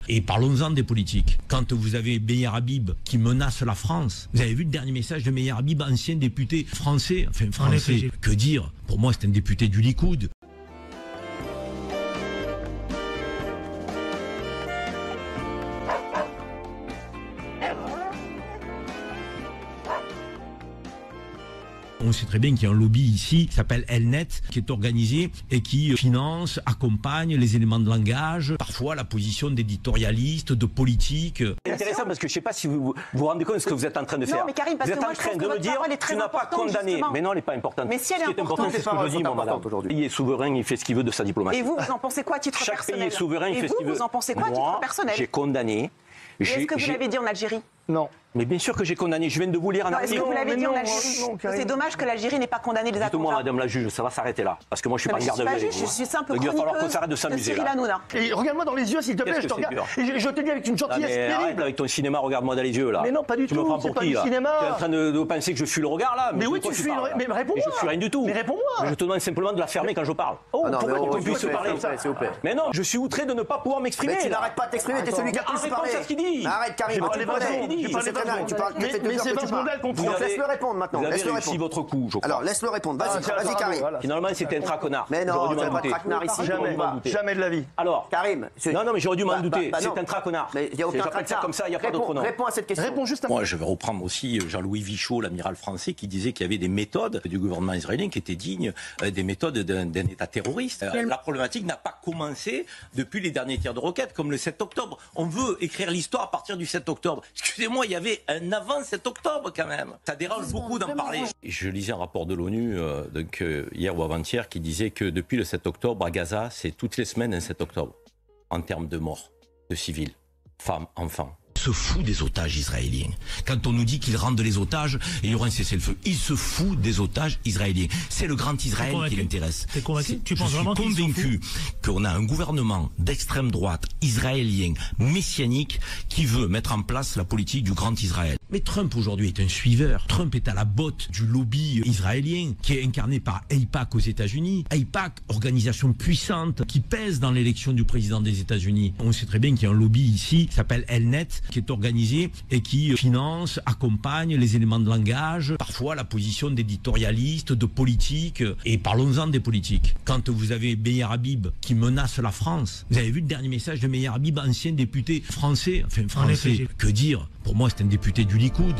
Et parlons-en des politiques. Quand vous avez Meyer Habib qui menace la France, vous avez vu le dernier message de Meyer Habib, ancien député français, enfin français, que dire? Pour moi, c'est un député du Likoud. On sait très bien qu'il y a un lobby ici qui s'appelle Elnet, qui est organisé et qui finance, accompagne les éléments de langage, parfois la position d'éditorialistes, de politiques. C'est intéressant parce que je ne sais pas si vous vous rendez compte de ce que vous êtes en train de faire. Non, mais Karim, parce vous êtes que moi, en train de me dire tu n'as pas condamné. Justement. Mais non, elle n'est pas importante. Mais si elle est ce qui est important, c'est ce que je dis, moi, madame. Le pays est souverain, il fait ce qu'il veut de sa diplomatie. Et vous en pensez quoi à titre personnel? Chaque pays est souverain, il fait ce qu'il veut. Vous en pensez quoi à titre personnel? J'ai condamné. Est-ce que vous l'avez dit en Algérie? Non. Mais bien sûr que j'ai condamné. Je viens de vous lire un article. Est-ce que vous l'avez dit en Algérie? C'est dommage que l'Algérie n'ait pas condamné les attentats. Dites-moi, madame la juge, ça va s'arrêter là. Parce que moi, je suis pas en garde à vue. Je suis simple chroniqueuse. Il va falloir qu'on s'arrête de de s'amuser. Cyril Hanouna. Et regarde-moi dans les yeux, s'il te plaît, je te regarde. Et je te dis avec une gentillesse Arrête terrible. avec ton cinéma, regarde-moi dans les yeux là. Mais non, pas du tu me tout, prends c'est pour pas qui du là? cinéma. Tu es en train de penser que je fuis le regard là? Mais oui, tu fuis le regard. Mais réponds-moi. Je suis rien du tout. Mais réponds-moi. Je te demande simplement de la fermer quand je parle. Oh, non, pourquoi qu'on tu puisse se parler. s'il vous plaît. Mais non, je suis outré de ne pas pouvoir m'exprimer. Mais tu n'arrêtes pas de t'exprimer, t'es celui qui a plus Arrête parlé. pas ce qu'il dit. Arrête, Karim, parle tu pas connais. de Je sais très bien que tu parles. Mais c'est Vincent Mondal qu'on prend. Laisse-le répondre maintenant. Vous avez Laisse-le réussi répondre. votre coup, je crois. Alors, laisse-le répondre. Vas-y, Karim. Finalement, c'était un traquenard. Mais non, J'aurais dû tu m'en n'es pas douter. traquenard ici. Jamais de la vie. Alors, Karim. non, mais j'aurais dû m'en Bah, douter. bah, non. C'est un traquenard. Mais il n'y a aucun J'appelle ça traquenard. comme ça, il n'y a pas d'autre nom. Réponds à cette question. Réponds juste à moi. Je vais reprendre aussi Jean-Louis Vichot, l'amiral français, qui disait qu'il y avait des méthodes du gouvernement israélien qui étaient dignes des méthodes d'un État terroriste. La problématique n'a pas commencé depuis les derniers tirs de roquettes, comme le 7 octobre. On veut écrire l'histoire à partir du 7 octobre. Excusez-moi, il y avait un avant 7 octobre quand même. Ça dérange beaucoup d'en parler. Je lisais un rapport de l'ONU hier ou avant-hier qui disait que depuis le 7 octobre à Gaza, c'est toutes les semaines un 7 octobre en termes de morts, de civils, femmes, enfants. Se fout des otages israéliens. Quand on nous dit qu'ils rendent les otages et il y aura un cessez-le-feu, il se fout des otages israéliens. C'est le grand Israël qui l'intéresse. T'es convaincu? Tu penses vraiment Je suis convaincu qu'on a un gouvernement d'extrême droite israélien messianique qui veut mettre en place la politique du grand Israël. Mais Trump aujourd'hui est un suiveur. Trump est à la botte du lobby israélien qui est incarné par AIPAC aux États-Unis. AIPAC, organisation puissante qui pèse dans l'élection du président des États-Unis. On sait très bien qu'il y a un lobby ici qui s'appelle Elnet, qui est organisé et qui finance, accompagne les éléments de langage, parfois la position d'éditorialistes, de politiques. Et parlons-en des politiques. Quand vous avez Meyer Habib qui menace la France, vous avez vu le dernier message de Meyer Habib, ancien député français, enfin français, que dire? Pour moi, c'est un député du Likoud.